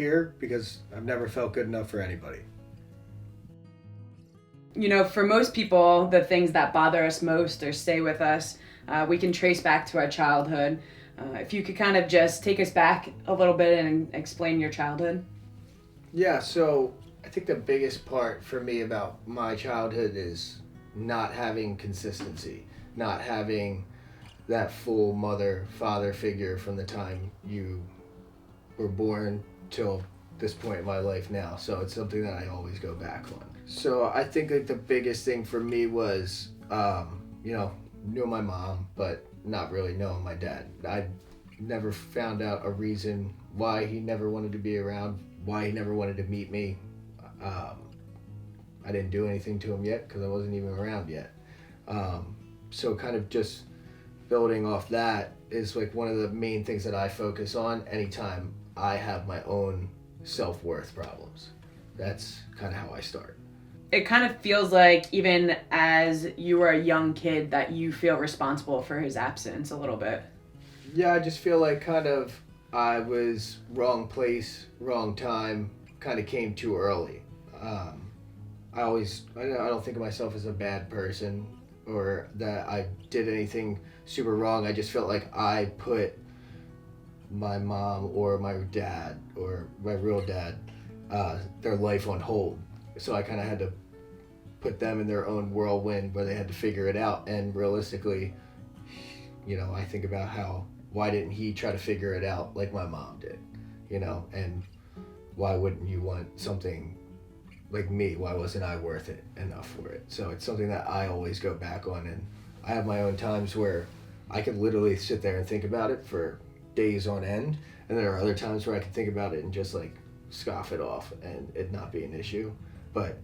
here because I've never felt good enough for anybody. You know, for most people, the things that bother us most or stay with us, we can trace back to our childhood. If you could kind of just take us back a little bit and explain your childhood. Yeah, so I think the biggest part for me about my childhood is not having consistency, not having that full father figure from the time you were born till this point in my life now. So it's something that I always go back on. So I think like the biggest thing for me was, knew my mom, but not really knowing my dad. I never found out a reason why he never wanted to be around, why he never wanted to meet me. I didn't do anything to him yet because I wasn't even around yet. So kind of just building off that is like one of the main things that I focus on anytime I have my own self-worth problems. That's kind of how I start. It kind of feels like even as you were a young kid that you feel responsible for his absence a little bit. Yeah, I just feel like kind of I was wrong place, wrong time, kind of came too early. I don't think of myself as a bad person or that I did anything super wrong. I just felt like I put my mom or my dad or my real dad, their life on hold. So I kind of had to put them in their own whirlwind where they had to figure it out. And realistically, I think about why didn't he try to figure it out like my mom did, and why wouldn't you want something like me? Why wasn't I worth it enough for it? So it's something that I always go back on, and I have my own times where I could literally sit there and think about it for days on end, and there are other times where I can think about it and just like scoff it off and it not be an issue. But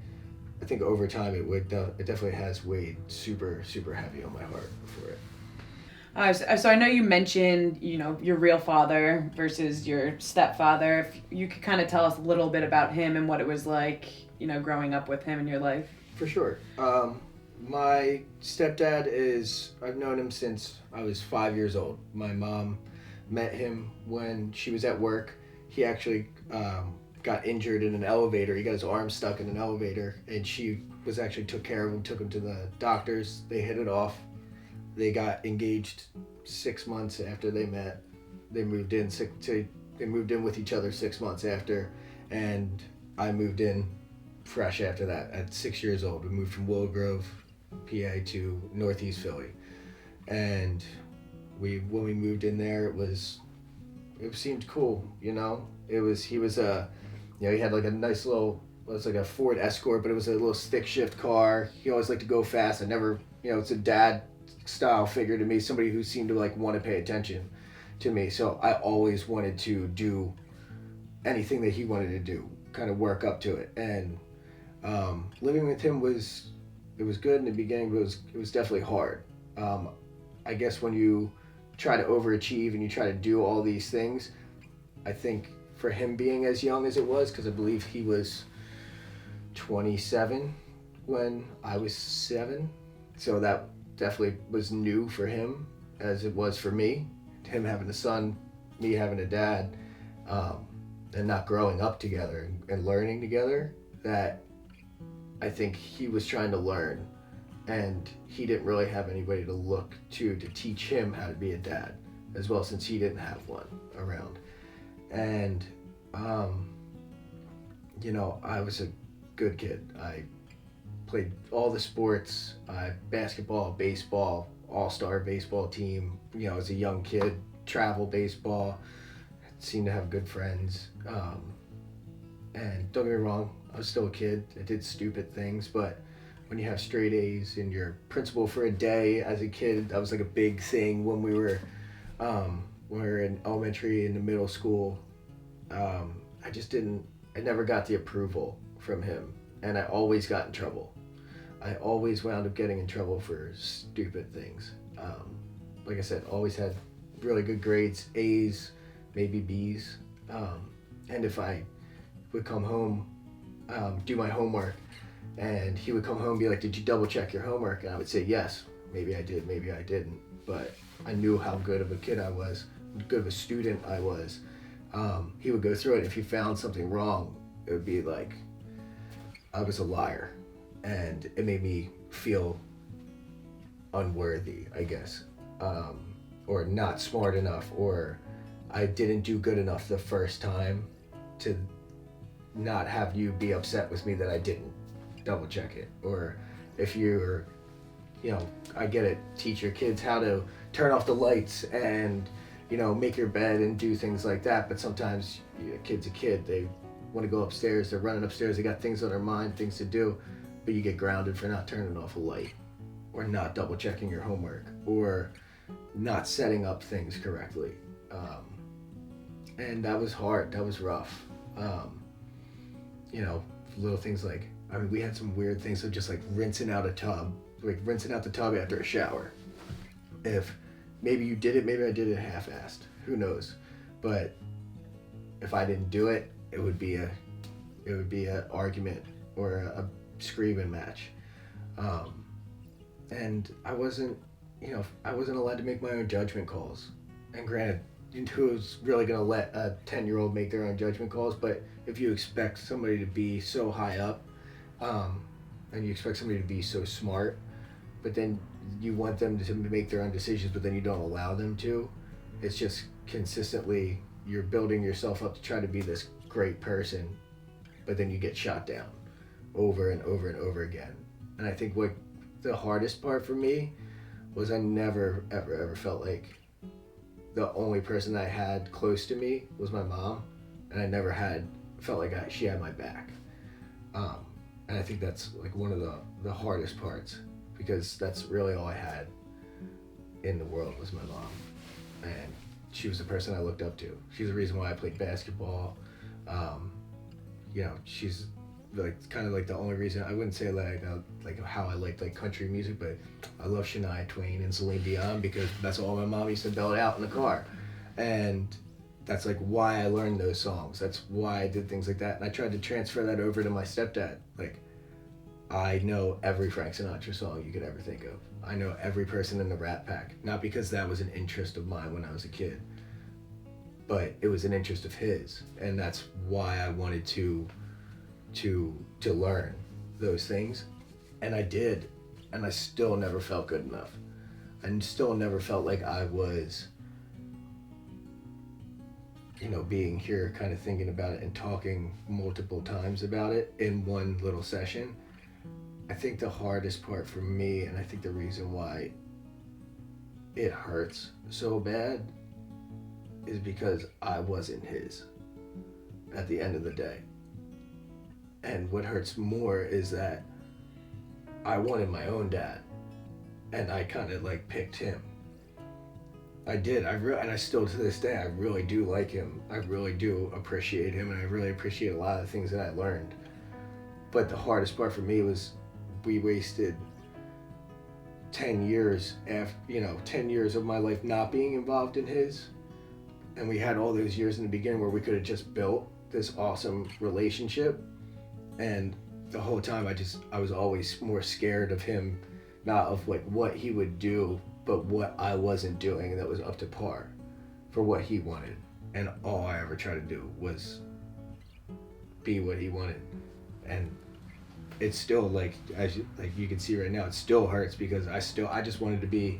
I think over time it definitely has weighed super, super heavy on my heart for it. So I know you mentioned, your real father versus your stepfather. If you could kind of tell us a little bit about him and what it was like, growing up with him in your life. For sure. My stepdad I've known him since I was 5 years old. My mom met him when she was at work. He actually got injured in an elevator. He got his arm stuck in an elevator, and she took care of him, took him to the doctors. They hit it off. They got engaged 6 months after they met. They moved in with each other 6 months after, and I moved in fresh after that at 6 years old. We moved from Willow Grove, PA to Northeast Philly, and when we moved in there, it seemed cool. He had like a nice little, it was like a Ford Escort, but it was a little stick shift car. He always liked to go fast. It's a dad style figure to me, somebody who seemed to like want to pay attention to me. So I always wanted to do anything that he wanted to do, kind of work up to it. And living with him was good in the beginning, but it was definitely hard. I guess when you try to overachieve and you try to do all these things, I think for him being as young as it was, because I believe he was 27 when I was 7, so that definitely was new for him as it was for me. Him having a son, me having a dad, and not growing up together and learning together, that I think he was trying to learn, and he didn't really have anybody to look to teach him how to be a dad as well, since he didn't have one around. And I was a good kid. I played all the sports, basketball, baseball, all-star baseball team, as a young kid, travel baseball, seemed to have good friends. And don't get me wrong, I was still a kid. I did stupid things, but when you have straight A's and you're principal for a day as a kid, that was like a big thing when we were in elementary and middle school. I never got the approval from him, and I always got in trouble. I always wound up getting in trouble for stupid things. Like I said, always had really good grades, A's, maybe B's. And if I would come home, do my homework, and he would come home and be like, "Did you double check your homework?" And I would say, "Yes, maybe I did, maybe I didn't." But I knew how good of a kid I was, good of a student I was, He would go through it. If he found something wrong, it would be like I was a liar, and it made me feel unworthy, I guess, or not smart enough, or I didn't do good enough the first time to not have you be upset with me that I didn't double check it. Or if you're, I get it, teach your kids how to turn off the lights and, make your bed and do things like that. But sometimes a kid's a kid. They want to go upstairs. They're running upstairs. They got things on their mind, things to do. But you get grounded for not turning off a light, or not double checking your homework, or not setting up things correctly. And that was hard. That was rough. Little things like, we had some weird things of just like rinsing out a tub, like rinsing out the tub after a shower. If maybe you did it, maybe I did it half-assed, who knows? But if I didn't do it, it would be a argument or a screaming match. And I wasn't allowed to make my own judgment calls. And granted, who's really going to let a 10-year-old make their own judgment calls? But if you expect somebody to be so high up, and you expect somebody to be so smart, but then you want them to make their own decisions, but then you don't allow them to, it's just consistently, you're building yourself up to try to be this great person, but then you get shot down over and over and over again. And I think what the hardest part for me was I never, ever felt like the only person I had close to me was my mom, and I never felt like she had my back. And I think that's like one of the hardest parts, because that's really all I had in the world was my mom. And she was the person I looked up to. She's the reason why I played basketball. She's like kind of like the only reason. I wouldn't say like how I liked like country music, but I love Shania Twain and Celine Dion because that's all my mom used to belt out in the car. And that's like why I learned those songs. That's why I did things like that. And I tried to transfer that over to my stepdad. Like, I know every Frank Sinatra song you could ever think of. I know every person in the Rat Pack. Not because that was an interest of mine when I was a kid, but it was an interest of his. And that's why I wanted to learn those things. And I did. And I still never felt good enough. I still never felt like I was, being here kind of thinking about it and talking multiple times about it in one little session. I think the hardest part for me, and I think the reason why it hurts so bad, is because I wasn't his at the end of the day. And what hurts more is that I wanted my own dad, and I kind of like picked him. I did. And I still, to this day, I really do like him. I really do appreciate him, and I really appreciate a lot of the things that I learned. But the hardest part for me was we wasted 10 years 10 years of my life not being involved in his. And we had all those years in the beginning where we could have just built this awesome relationship. And the whole time I was always more scared of him, not of like what he would do, but what I wasn't doing that was up to par for what he wanted. And all I ever tried to do was be what he wanted. And it's still like, as you can see right now, it still hurts because I just wanted to be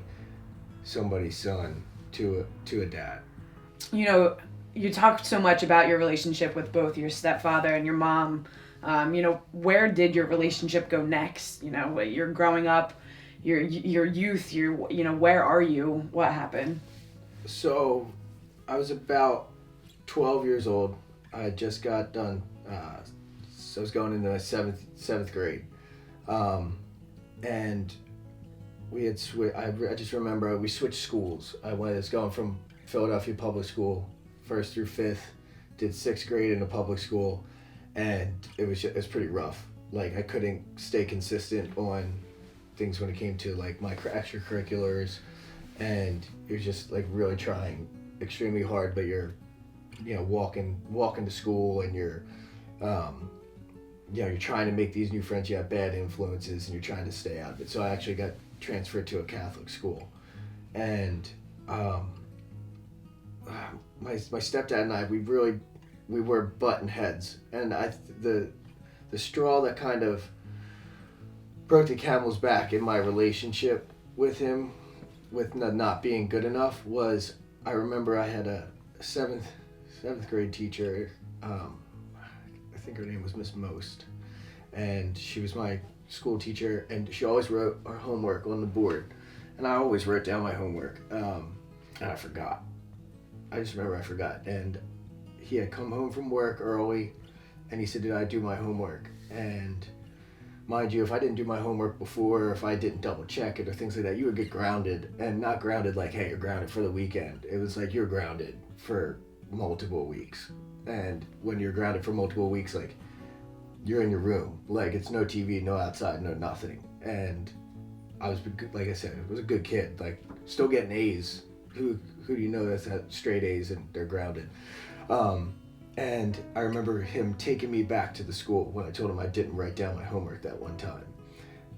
somebody's son to a dad. You talked so much about your relationship with both your stepfather and your mom. Where did your relationship go next? You're growing up, your youth, where are you? What happened? So I was about 12 years old. I just got done. So I was going into my seventh grade. And we had I just remember we switched schools. I was going from Philadelphia public school, 1st through 5th, did 6th grade in a public school, and it was pretty rough. Like, I couldn't stay consistent on things when it came to like my extracurriculars, and it was just like really trying extremely hard. But you're walking to school, and you're trying to make these new friends. You have bad influences, and you're trying to stay out of it. So I actually got transferred to a Catholic school, and my stepdad and I, we were button heads, and the straw that kind of broke the camel's back in my relationship with him, with not being good enough, was I remember I had a seventh grade teacher. I think her name was Miss Most, and she was my school teacher, and she always wrote our homework on the board, and I always wrote down my homework, and I forgot. I just remember I forgot, and he had come home from work early, and he said, "Did I do my homework?" And mind you, if I didn't do my homework before, or if I didn't double check it or things like that, you would get grounded, and not grounded like, hey, you're grounded for the weekend. It was like you're grounded for multiple weeks. And when you're grounded for multiple weeks, like, you're in your room, like, it's no TV, no outside, no nothing. And I was, like I said, I was a good kid, like, still getting A's. Who do you know that's had straight A's and they're grounded? And I remember him taking me back to the school when I told him I didn't write down my homework that one time.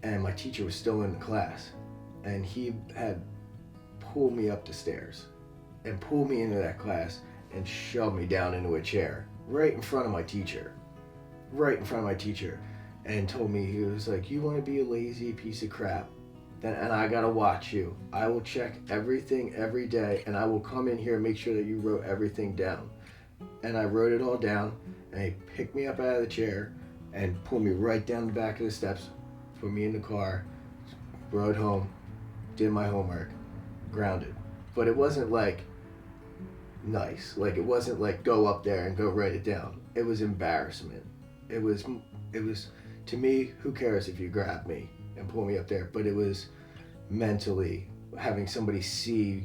And my teacher was still in the class, and he had pulled me up the stairs and pulled me into that class and shoved me down into a chair right in front of my teacher. And told me, he was like, "You want to be a lazy piece of crap, and I gotta watch you. I will check everything every day, and I will come in here and make sure that you wrote everything down." And I wrote it all down, and he picked me up out of the chair and pulled me right down the back of the steps, put me in the car, rode home, did my homework, grounded. But it wasn't like nice. Like, it wasn't like go up there and go write it down. It was embarrassment. It was to me, who cares if you grab me and pull me up there? But it was mentally having somebody see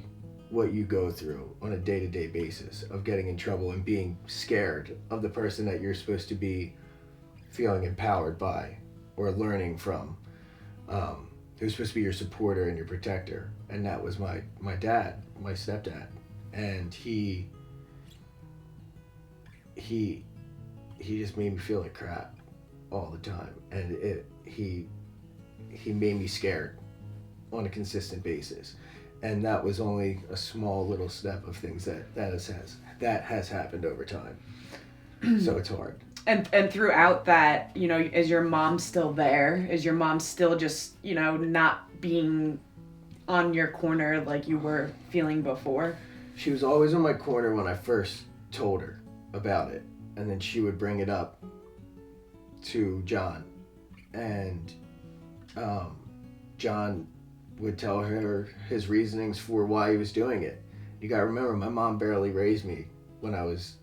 what you go through on a day-to-day basis of getting in trouble and being scared of the person that you're supposed to be feeling empowered by or learning from, who's supposed to be your supporter and your protector. And that was my dad, my stepdad. And he just made me feel like crap all the time, and he made me scared on a consistent basis. And that was only a small little step of things that has happened over time. So it's hard. And throughout that, you know, is your mom still there? Is your mom still just, you know, not being on your corner like you were feeling before? She was always on my corner when I first told her about it, and then she would bring it up to John, and John would tell her his reasonings for why he was doing it. You gotta remember, my mom barely raised me when I was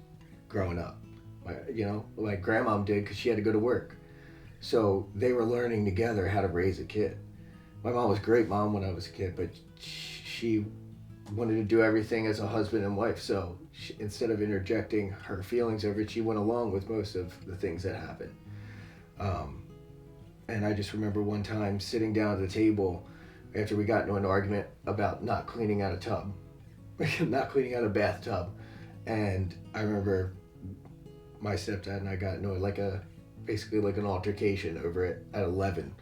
growing up. My grandmom did because she had to go to work. So they were learning together how to raise a kid. My mom was a great mom when I was a kid, but she wanted to do everything as a husband and wife. So instead of interjecting her feelings over it, she went along with most of the things that happened. And I just remember one time sitting down at the table after we got into an argument about not cleaning out a tub, not cleaning out a bathtub. And I remember my stepdad and I got into basically an altercation over it at 11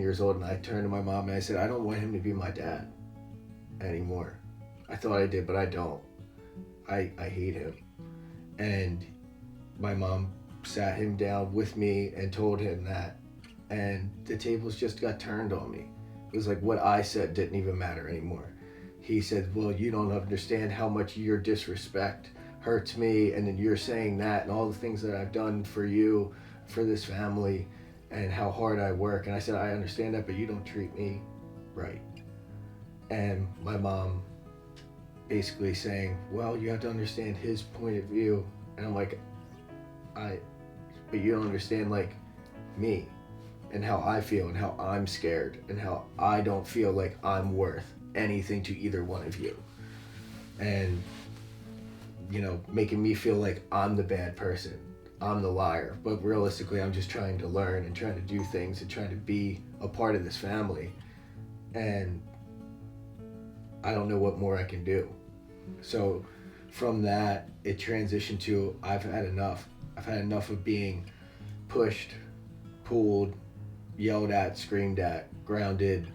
years old. And I turned to my mom and I said, "I don't want him to be my dad anymore. I thought I did, but I don't. I hate him." And my mom sat him down with me and told him that, and the tables just got turned on me. It was like what I said didn't even matter anymore. He said, "Well, you don't understand how much your disrespect hurts me, and then you're saying that, and all the things that I've done for you, for this family, and how hard I work." And I said, "I understand that, but you don't treat me right." And my mom basically saying, "Well, you have to understand his point of view." And I'm like, but you don't understand, like, me and how I feel and how I'm scared and how I don't feel like I'm worth anything to either one of you. And, making me feel like I'm the bad person, I'm the liar. But realistically, I'm just trying to learn and trying to do things and trying to be a part of this family. And I don't know what more I can do. So from that, it transitioned to, I've had enough. I've had enough of being pushed, pulled, yelled at, screamed at, grounded,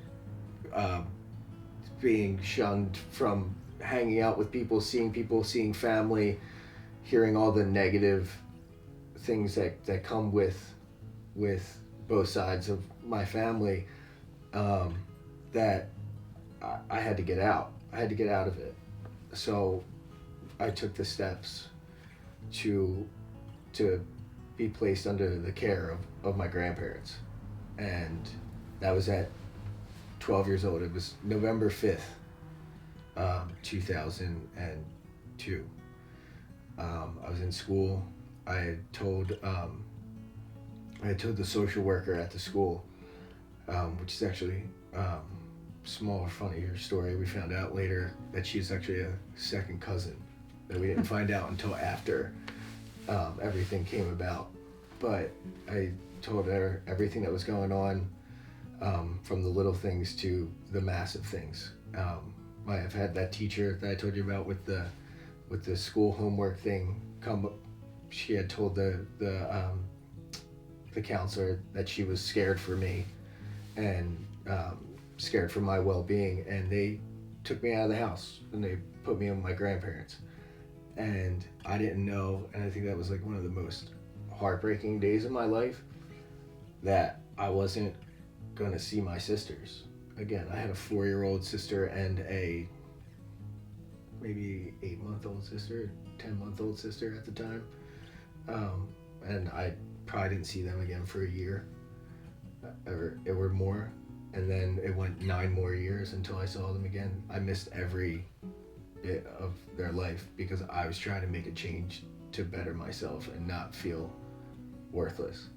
being shunned from hanging out with people, seeing family, hearing all the negative things that come with both sides of my family, that I had to get out. I had to get out of it. So I took the steps to be placed under the care of my grandparents. And that was at 12 years old. It was November 5th, 2002. I was in school. I had told the social worker at the school, which is actually small, funnier story. We found out later that she's actually a second cousin that we didn't find out until after everything came about. But I told her everything that was going on, from the little things to the massive things. I've had that teacher that I told you about with the school homework thing come up. She had told the counselor that she was scared for me and scared for my well-being, and they took me out of the house and they put me with my grandparents. And I didn't know, and I think that was like one of the most heartbreaking days of my life, that I wasn't gonna see my sisters again. I had a 4-year-old sister and a maybe 8-month-old sister, 10-month-old sister at the time, and I probably didn't see them again for a year, or more, and then it went 9 more years until I saw them again. I missed every bit of their life because I was trying to make a change to better myself and not feel worthless.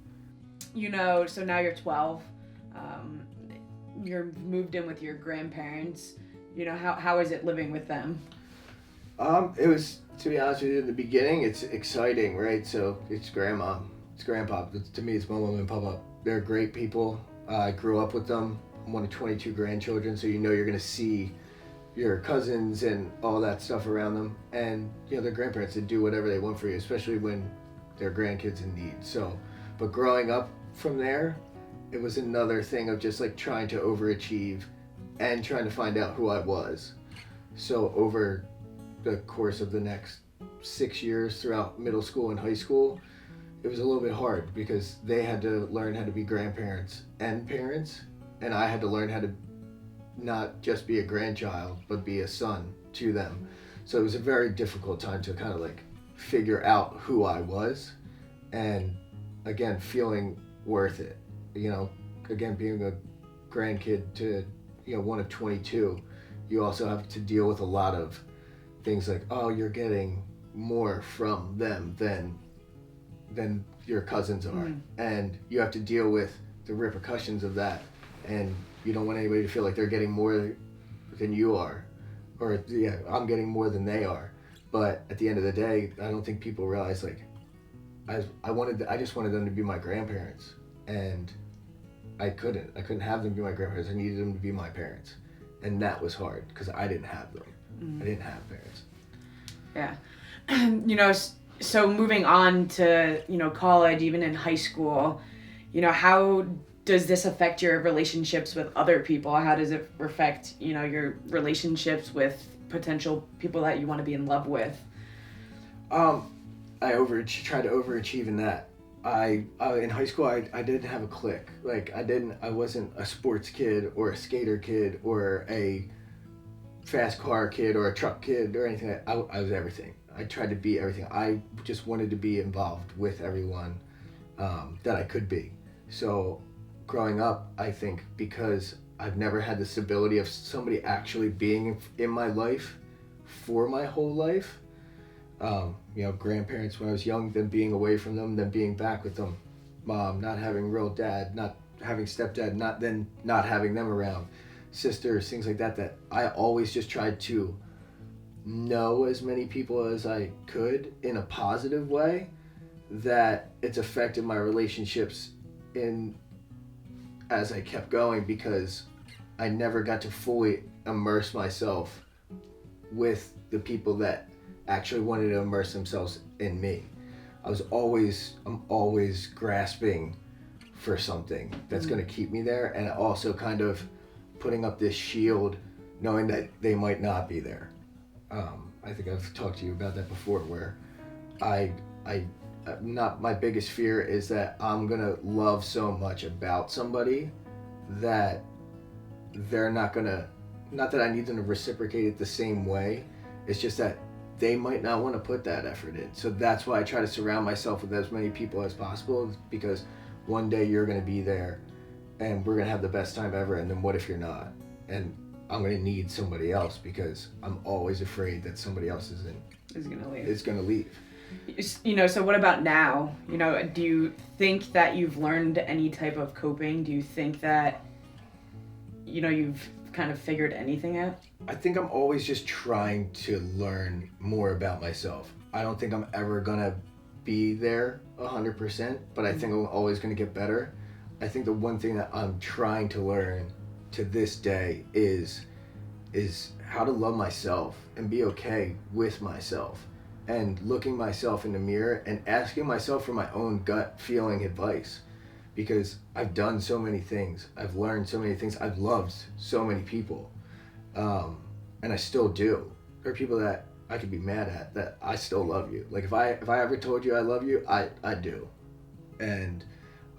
So now you're 12. You're moved in with your grandparents. How is it living with them? It was, to be honest with you, in the beginning, it's exciting, right? So it's grandma, it's grandpa. To me, it's my mom and papa. They're great people. I grew up with them. I'm one of 22 grandchildren, so you're going to see your cousins and all that stuff around them. And, their grandparents, they do whatever they want for you, especially when they're grandkids in need. So, but growing up from there, it was another thing of just like trying to overachieve and trying to find out who I was. So over the course of the next 6 years throughout middle school and high school, it was a little bit hard because they had to learn how to be grandparents and parents, and I had to learn how to not just be a grandchild, but be a son to them. So it was a very difficult time to kind of like figure out who I was, and again, feeling worth it. Again, being a grandkid to, one of 22, you also have to deal with a lot of things like, oh, you're getting more from them than your cousins are. Mm. And you have to deal with the repercussions of that. And you don't want anybody to feel like they're getting more than you are, or I'm getting more than they are. But at the end of the day, I don't think people realize, like, I just wanted them to be my grandparents, and I couldn't have them be my grandparents. I needed them to be my parents, and that was hard because I didn't have them. I didn't have parents. Yeah. So moving on to, college, even in high school, how does this affect your relationships with other people? How does it affect, your relationships with potential people that you want to be in love with? I tried to overachieve in that. In high school, I didn't have a clique. Like, I wasn't a sports kid or a skater kid or a fast car kid or a truck kid or anything. I was everything. I tried to be everything. I just wanted to be involved with everyone that I could be. So growing up, I think because I've never had the stability of somebody actually being in my life for my whole life, grandparents when I was young, then being away from them, then being back with them, mom, not having real dad, not having stepdad, not having them around, sisters, things like that I always just tried to know as many people as I could in a positive way, that it's affected my relationships as I kept going, because I never got to fully immerse myself with the people that actually wanted to immerse themselves in me. I'm always grasping for something that's going to keep me there, and also kind of putting up this shield knowing that they might not be there. I think I've talked to you about that before, where I not my biggest fear is that I'm gonna love so much about somebody that they're not that I need them to reciprocate it the same way. It's just that they might not want to put that effort in. So that's why I try to surround myself with as many people as possible, because one day you're gonna be there and we're gonna have the best time ever, and then what if you're not? And I'm gonna need somebody else, because I'm always afraid that somebody else is gonna leave. So what about now? Do you think that you've learned any type of coping? Do you think that, you've kind of figured anything out? I think I'm always just trying to learn more about myself. I don't think I'm ever gonna be there 100%, but I think I'm always gonna get better. I think the one thing that I'm trying to learn to this day is how to love myself and be okay with myself, and looking myself in the mirror and asking myself for my own gut feeling advice, because I've done so many things, I've learned so many things, I've loved so many people, and I still do. There are people that I could be mad at that I still love you. Like if I ever told you I love you, I do. And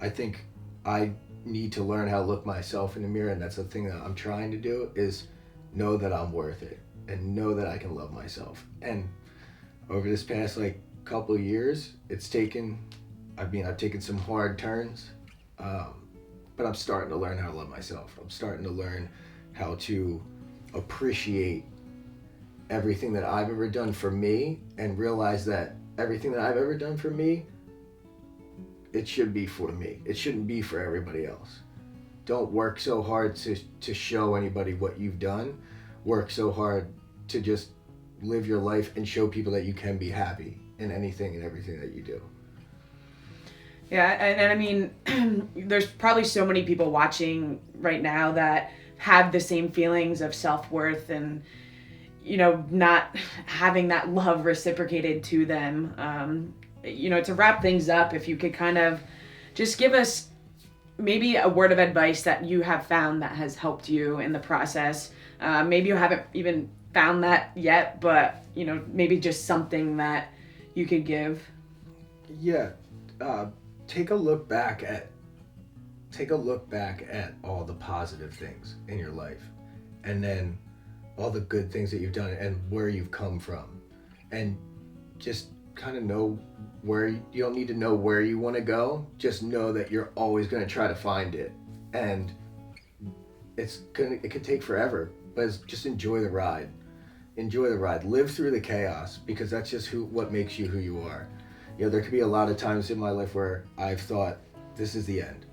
I think I need to learn how to look myself in the mirror, and that's the thing that I'm trying to do, is know that I'm worth it and know that I can love myself. And over this past couple of years, I've taken some hard turns, but I'm starting to learn how to love myself. I'm starting to learn how to appreciate everything that I've ever done for me, and realize that everything that I've ever done for me, it should be for me. It shouldn't be for everybody else. Don't work so hard to show anybody what you've done. Work so hard to just live your life and show people that you can be happy in anything and everything that you do. Yeah, and I mean, there's probably so many people watching right now that have the same feelings of self-worth and, not having that love reciprocated to them. To wrap things up, if you could kind of just give us maybe a word of advice that you have found that has helped you in the process. Maybe you haven't even found that yet, but, maybe just something that you could give. Yeah. Take a look back at all the positive things in your life, and then all the good things that you've done and where you've come from, and just kind of know where you don't need to know where you want to go. Just know that you're always going to try to find it, and it could take forever, but just enjoy the ride. Live through the chaos, because that's just what makes you who you are. There could be a lot of times in my life where I've thought, this is the end,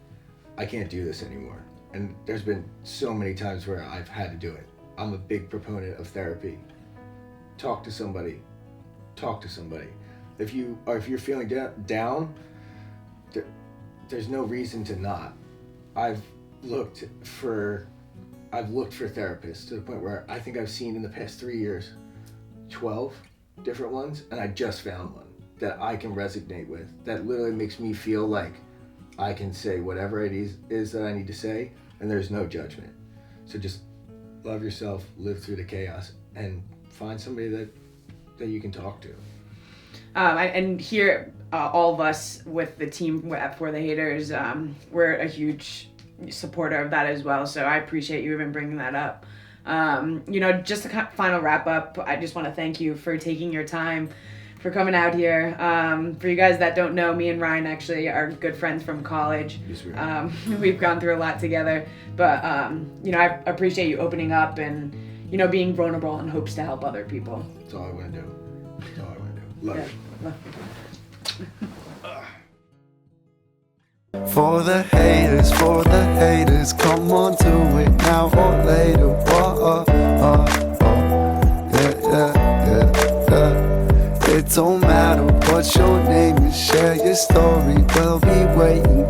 I can't do this anymore, and there's been so many times where I've had to do it. I'm a big proponent of therapy. Talk to somebody. If you're feeling down, there's no reason to not. I've looked for therapists to the point where I think I've seen in the past 3 years 12 different ones, and I just found one that I can resonate with, that literally makes me feel like I can say whatever it is that I need to say, and there's no judgment. So just love yourself, live through the chaos, and find somebody that you can talk to. And here, all of us with the team at For The Hayters, we're a huge supporter of that as well. So I appreciate you even bringing that up. Just a final wrap up, I just want to thank you for taking your time, for coming out here. For you guys that don't know, me and Ryan actually are good friends from college. Yes, we are. We've gone through a lot together, but I appreciate you opening up and being vulnerable in hopes to help other people. That's all I want to do. Love it. For the haters, come on, do it now or later. Yeah. It don't matter what your name is, share your story, we'll be waiting.